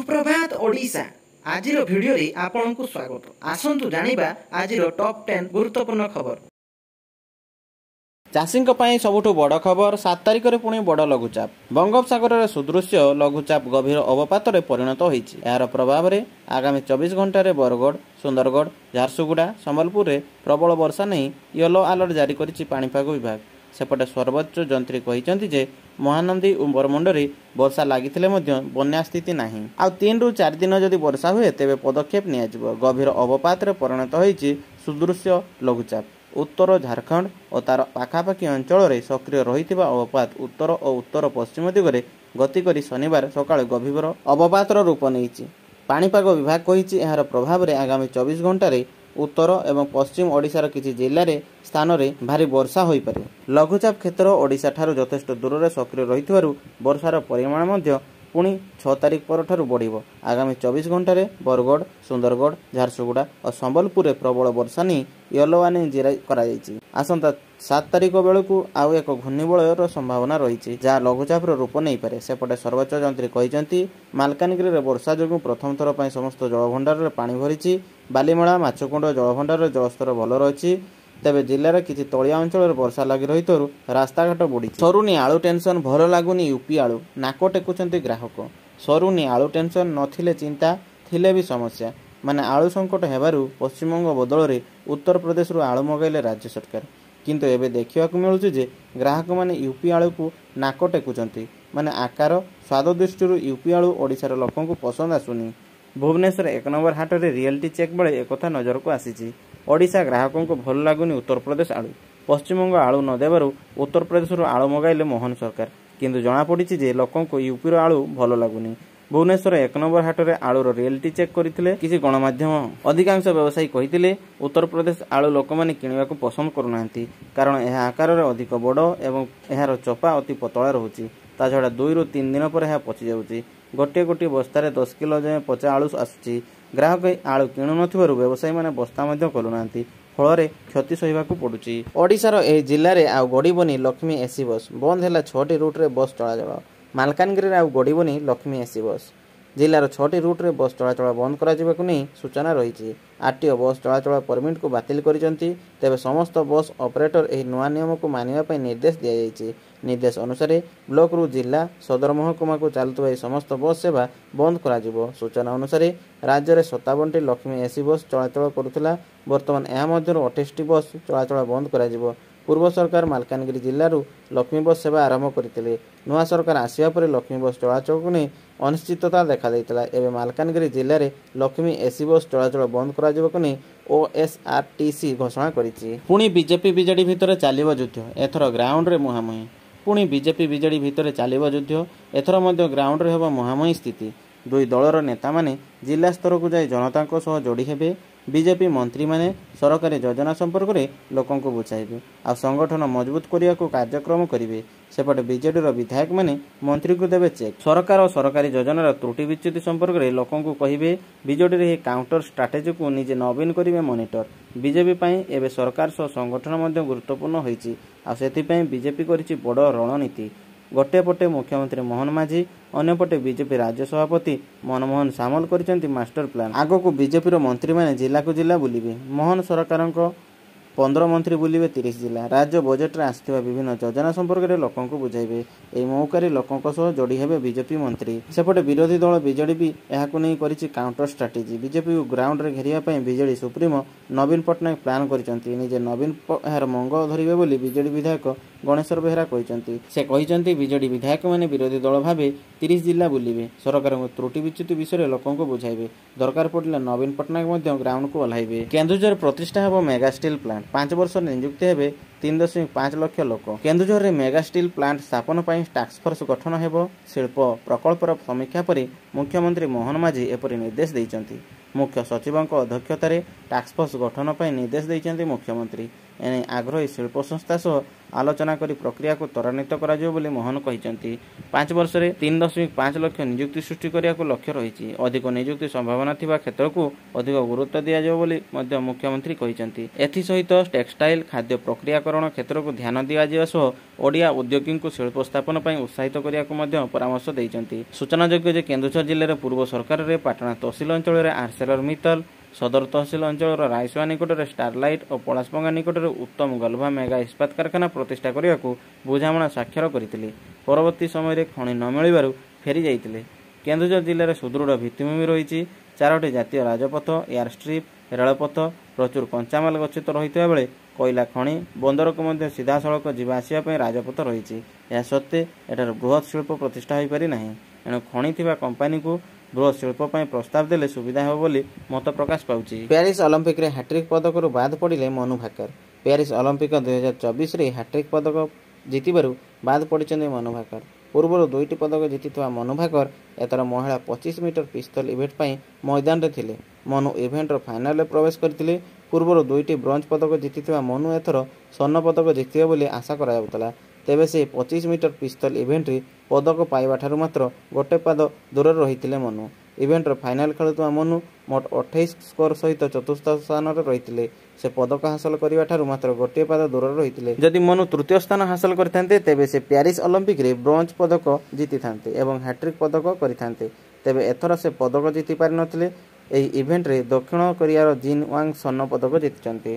सुप्रभात ओडिशा आज भिडियो रे आपन को स्वागत। आसंतु जानिबा आज टॉप 10 गुरुत्वपूर्ण खबर। चाषी सबुठु बड़ खबर 7 तारिख में पुणी बड़ लघुचाप बंगोपसागर में सुदृश्य लघुचाप गभीर अवपात परिणत होइछि। यार प्रभाव में आगामी 24 घंटे बरगढ़, सुंदरगढ़, झारसुगुड़ा, संबलपुर में प्रबल वर्षा नहीं येलो अलर्ट जारी करिछि पाणीपाग विभाग। सेपटे सर्वोच्च जंत्री कहिसेंति जे महानंदी और बरमुंडरी वर्षा लागिथिले मध्य बन्या स्थिति नाही। आ 3 ରୁ 4 दिन जदि वर्षा हुए तेबे पदक्षेप नियाजिबो। गभीर अवपात परिणत होइछि सुदृश्य लघुचाप। उत्तर झारखंड और तार पाखापाखी अंचल में सक्रिय रहिथिबा अवपात उत्तर और उत्तर पश्चिम दिगरे गति करी शनिवार सकाळ गभीर अवपातर रूप नेइछि। पाणीपाग विभाग कहिछि एहार प्रभाव में आगामी 24 घंटे उत्तर एवं पश्चिम ओडिशार किछि जिल्ला रे स्थान रे भारी वर्षा होई पारे। लघुचाप क्षेत्र ओडिशा ठारू यथेष्ट दूर रे सक्रिय रहिथिबारु वर्षार परिमाण मध्य पुणी 6 तारिख पर बढ़िबो। आगामी 24 घंटे बरगढ़, सुंदरगढ़, झारसुगुड़ा और संबलपुर में प्रबल वर्षा नहीं येलो वार्निंग जारी करा जायछि। आसंता 7 तारिख बेलू आउ एक घूर्णिबलयर संभावना रही जहाँ लघुचाप रूप नहीं पारे। सेपटे सर्वोच्च जंत्री कहिसेंति मालकानगिरी में वर्षा जोगु प्रथम थर पर समस्त जलभंडार में पानी भरी। बालीमेला माछकुंड जलभंडार जलस्तर भल रही। तेबे जिलार किछि तलिया अंचल वर्षा लगी रही रास्ताघाट बुड़ी। सरुनी आलू टेंशन भल लागुनी यूपी आलू नाक टेकुचंती ग्राहक। सरुनी आलू टेंशन नथिले चिंता थिले भी समस्या माने आलू संकट हेबारु पश्चिमबंग बदल में उत्तर प्रदेश आलू मगाइले राज्य सरकार। किंतु एबे देखिबा मिलुछि जे ग्राहक माने यूपी आलू को नाक टेकुचंती माने आकार स्वाद दृष्टि यूपी आलू ओडिशार लोकंकु पसंद आसुनी। भुवनेश्वर 1 नंबर हाट में रियलिटी चेक बेले एक नजर को आसी। ओडिशा ग्राहकों को भल लगुनि उत्तर प्रदेश आलू। पश्चिमबंग आलू न देबारु उत्तर प्रदेश आलू मगाइले मोहन सरकार। किंतु जना पड़ी जे लोकों को यूपी आलू भल लगुनि। भुवनेश्वर 1 नंबर हाट में आलूर रियलिटी चेक करथिले किसी गणमाध्यम। अधिकांश व्यवसायी कहिथिले उत्तर प्रदेश आलू लोक माने किनिबा को पसंद करूनांती कारण यह आकार में अधिक बड़ एवं यार चपा अति पतला रहुछि। ता छड़ा 2 ରୁ 3 दिन पर यह पचि जाउछि। गोटे गोटे बस्तार 10 किलो जाए पचा आलू आसुछि। ग्राहक आलू किणु नथिबारु व्यवसायी माने बस्ता मध्य करूनांती फल क्षति सहिबाकू पड़ुछि। ओडिशार ए जिल्ला रे आउ गड़िबनी लक्ष्मी एसी बस बंद है 6टी रूट रे बस चलाचल। मालकानगिरी आउ गड़िबनी लक्ष्मी एसी बस जिलार 6टी रूट रे बस चलाचल बंद कराजिबाकू नै सूचना रही। आरटीओ बस चलाचल परमिट को बातिल करिसंती। तेबे समस्त बस ऑपरेटर एही नुआ नियम को मानिबा पई निर्देश दिया जायछि। निर्देश अनुसार ब्लॉक रु जिला सदर महकुमा को चलुवा समस्त बस सेवा बंद कराजिबो। सूचना अनुसार राज्य में 57टी लक्ष्मी एसी बस चलाचल करुला। बर्तमान यह मध्य 28टी बस चलाचल बंद कराजिबो। पूर्व सरकार मालकानगिरी जिलूर लक्ष्मी बस सेवा आरंभ करते। नुआ सरकार आसिया पर लक्ष्मी बस चलाचल को नहीं अनिश्चितता देखा देइतला। एबे मालकानगिरी जिले में लक्ष्मी एसी बस चलाचल बंद कराजिबो नहीं ओएसआरटीसी घोषणा करिछि। पुणी बीजेपी बीजेडी भितर चलिबो युद्ध एथर ग्राउंड रे मुहांमुही। पुणी बीजेपी बीजेडी भितर चलिबो युद्ध एथर मध्य ग्राउंड रे हेबो मुहांमुही स्थिति। दुई दलर नेता माने जिला स्तर को जाय जनता को सह जोड़ी हेबे। बीजेपी मंत्री माने सरकारी योजना संपर्क में लोकों को बुझाइबे आ संगठन मजबूत करिया को कार्यक्रम करिवे। सेपटे बीजेडी विधायक माने मंत्री को देवे चेक। सरकार और सरकारी योजनार त्रुटि विच्युति संपर्क में लोकों को कहिबे। बीजेडी काउंटर स्ट्राटेजी को निजे नवीन करिवे मॉनिटर। बीजेपी पई एबे सरकार सह संगठन मध्य गुरुत्वपूर्ण होईछि आ सेति पई बीजेपी करिछि बड़ रणनीति। गोटे पटे मुख्यमंत्री मोहन माझी अन्यपटे बीजेपी राज्य सभापति मनमोहन सामल करिसेंति मास्टर प्लान। आगो को बीजेपी मंत्री माने जिला को जिला बुलिबे। मोहन सरकार 15 मंत्री बुलिबे 30 जिला। राज्य बजेट रे आस्थिबा विभिन्न योजना संपर्क में लोकों को बुझाइबे। एई मौका रे लोकों सह जोड़ी हेबे बीजेपी मंत्री। सेपटे विरोधी दल बीजेडी भी एहाकु नै करिछि काउंटर स्ट्राटेजी। बीजेपी को ग्राउंड रे घेरिया पई बीजेडी सुप्रीमो नवीन पटनायक प्लान करिसेंति। निजे नवीन एहार मंग धरिबे बोली बीजेडी विधायक गणेश्वर बेहरा कहिसेंति। से कहिसेंति बीजेडी विधायक माने विरोधी दल भाबे 30 जिला बुलिबे। सरकार त्रुटि विच्युति विषय लोकों को बुझाइबे। दरकार पड़िले नवीन पटनायक मध्य ग्राउंड को ओह्लाइबे। केन्दुझर प्रतिष्ठा हेबो मेगा स्टील प्लांट 5 वर्ष नियुक्ति हेबे 3.5 लाख लोक। केन्दुझर रे मेगा स्टील प्लांट स्थापन पई टास्क फोर्स गठन हेबो। शिल्प प्रकल्पर समीक्षा पर मुख्यमंत्री मोहन माझी एपरि निर्देश दैछंती। मुख्य सचिवଙ୍କ अध्यक्षतार टास्क फोर्स गठन पई निर्देश दैछंती मुख्यमंत्री। एने आग्रही शिल्प संस्था सह आलोचना करी प्रक्रिया को त्वरान्वित कराजियो बोली मोहन कहिसेंती। 5 वर्ष में 3.5 लाख नियुक्ति सृष्टि करिया को लक्ष्य रही। अधिक नियुक्ति संभावना थिबा क्षेत्र को अधिक गुरुत्व दिया जायो बोली मध्य मुख्यमंत्री कहिसेंती। एथि सहित टेक्सटाइल खाद्य प्रक्रियाकरण ପ୍ରକ୍ରିୟାକରଣ କ୍ଷେତ୍ରକୁ ଧ୍ୟାନ ଦିଆଯିବା ସହ ଓଡ଼ିଆ ଉଦ୍ୟୋଗୀଙ୍କୁ ଶିଳ୍ପ ସ୍ଥାପନ ପାଇଁ ଉତ୍ସାହିତ କରିବାକୁ ମଧ୍ୟ ପରାମର୍ଶ ଦେଇଛନ୍ତି। ସୂଚନାଯୋଗ୍ୟ ଯେ କେନ୍ଦୁଝର ଜିଲ୍ଲାର ପୂର୍ବ ସରକାରରେ ପାଟଣା ତହସିଲ ଅଞ୍ଚଳରେ ଆର୍ସେଲର ମିତ୍ତଲ, ସଦର ତହସିଲ ଅଞ୍ଚଳର ରାଇସୁଆ ନିକଟରେ ଷ୍ଟାରଲାଇଟ୍ ଓ ପଳାଶପଙ୍ଗା ନିକଟରେ ଉତ୍ତମ ଗଲଭା ମେଗା ଇସ୍ପାତ କାରଖାନା ପ୍ରତିଷ୍ଠା କରିବାକୁ ବୁଝାମଣା ସ୍ୱାକ୍ଷର କରିଥିଲେ। ପରବର୍ତ୍ତୀ ସମୟରେ ଖଣି ନ ମିଳିବାରୁ ଫେରି ଯାଇଥିଲେ। କେନ୍ଦୁଝର ଜିଲ୍ଲାରେ ସୁଦୃଢ଼ ଭିତ୍ତିଭୂମି ରହିଛି। 4ଟି ଜାତୀୟ ରାଜପଥ, ଏୟାରଷ୍ଟ୍ରିପ୍, ରେଳପଥ, ପ୍ରଚୁର କଞ୍ଚାମାଲ ଗଚ୍ଛିତ ରହିଥିବା ବେଳେ କୋଇଲା ଖଣି, ବନ୍ଦରକୁ ମଧ୍ୟ ସିଧାସଳଖ ଯିବା ଆସିବା ପାଇଁ ରାଜପଥ ରହିଛି। ଏହା ସତ୍ତ୍ୱେ ଏଠାରେ ବୃହତ୍ ଶିଳ୍ପ ପ୍ରତିଷ୍ଠା ହୋଇପାରି ନାହିଁ। ଏଣୁ ଖଣି ଥିବା କମ୍ପାନୀକୁ ବୃହତ୍ ଶିଳ୍ପ ପାଇଁ ପ୍ରସ୍ତାବ ଦେଲେ ସୁବିଧା ହେବ ବୋଲି ମତ ପ୍ରକାଶ ପାଉଛି। ପ୍ୟାରିସ୍ ଅଲିମ୍ପିକରେ ହ୍ୟାଟ୍ରିକ୍ ପଦକରୁ ବାଦ୍ ପଡ଼ିଲେ ମନୁ ଭାକର। ପ୍ୟାରିସ୍ ଅଲିମ୍ପିକ 2024ରେ ହ୍ୟାଟ୍ରିକ୍ ପଦକ ଜିତିବାରୁ ବାଦ୍ ପଡ଼ିଛନ୍ତି ମନୁ ଭାକର। ପୂର୍ବରୁ 2ଟି ପଦକ ଜିତିଥିବା ମନୁ ଭାକର ଏଥର ମହିଳା 25 ମିଟର ପିସ୍ତଲ ଇଭେଣ୍ଟ ପାଇଁ ମଇଦାନରେ ଥିଲେ। ମନୁ ଇଭେଣ୍ଟର ଫାଇନାଲରେ ପ୍ରବେଶ କରିଥିଲେ। ପୂର୍ବରୁ 2ଟି ବ୍ରୋଞ୍ଜ ପଦକ ଜିତିଥିବା ମନୁ ଏଥର ସ୍ୱର୍ଣ୍ଣ ପଦକ ଜିତିବେ ବୋଲି ଆଶା କରାଯାଉଥିଲା। ତେବେ ସେ 25 ମିଟର ପିସ୍ତଲ ଇଭେଣ୍ଟରେ ପଦକ ପାଇବାଠାରୁ ମାତ୍ର ଗୋଟେ ପାଦ ଦୂରରେ ରହିଥିଲେ ମନୁ। ଇଭେଣ୍ଟର ଫାଇନାଲ ଖେଳୁଥିବା ମନୁ ମୋଟ 28 ସ୍କୋର ସହିତ ଚତୁର୍ଥ ସ୍ଥାନରେ ରହିଥିଲେ। ସେ ପଦକ ହାସଲ କରିବାଠାରୁ ମାତ୍ର ଗୋଟିଏ ପାଦ ଦୂରରେ ରହିଥିଲେ। ଯଦି ମନୁ ତୃତୀୟ ସ୍ଥାନ ହାସଲ କରିଥାନ୍ତେ ତେବେ ସେ ପ୍ୟାରିସ୍ ଅଲିମ୍ପିକରେ ବ୍ରୋଞ୍ଜ ପଦକ ଜିତିଥାନ୍ତେ ଏବଂ ହ୍ୟାଟ୍ରିକ୍ ପଦକ କରିଥାନ୍ତେ। ତେବେ ଏଥର ସେ ପଦକ ଜିତି ପାରିନଥିଲେ। ଏହି ଇଭେଣ୍ଟରେ ଦକ୍ଷିଣ କୋରିଆର ଜିନ୍ ୱାଙ୍ଗ ସ୍ୱର୍ଣ୍ଣ ପଦକ ଜିତିଛନ୍ତି।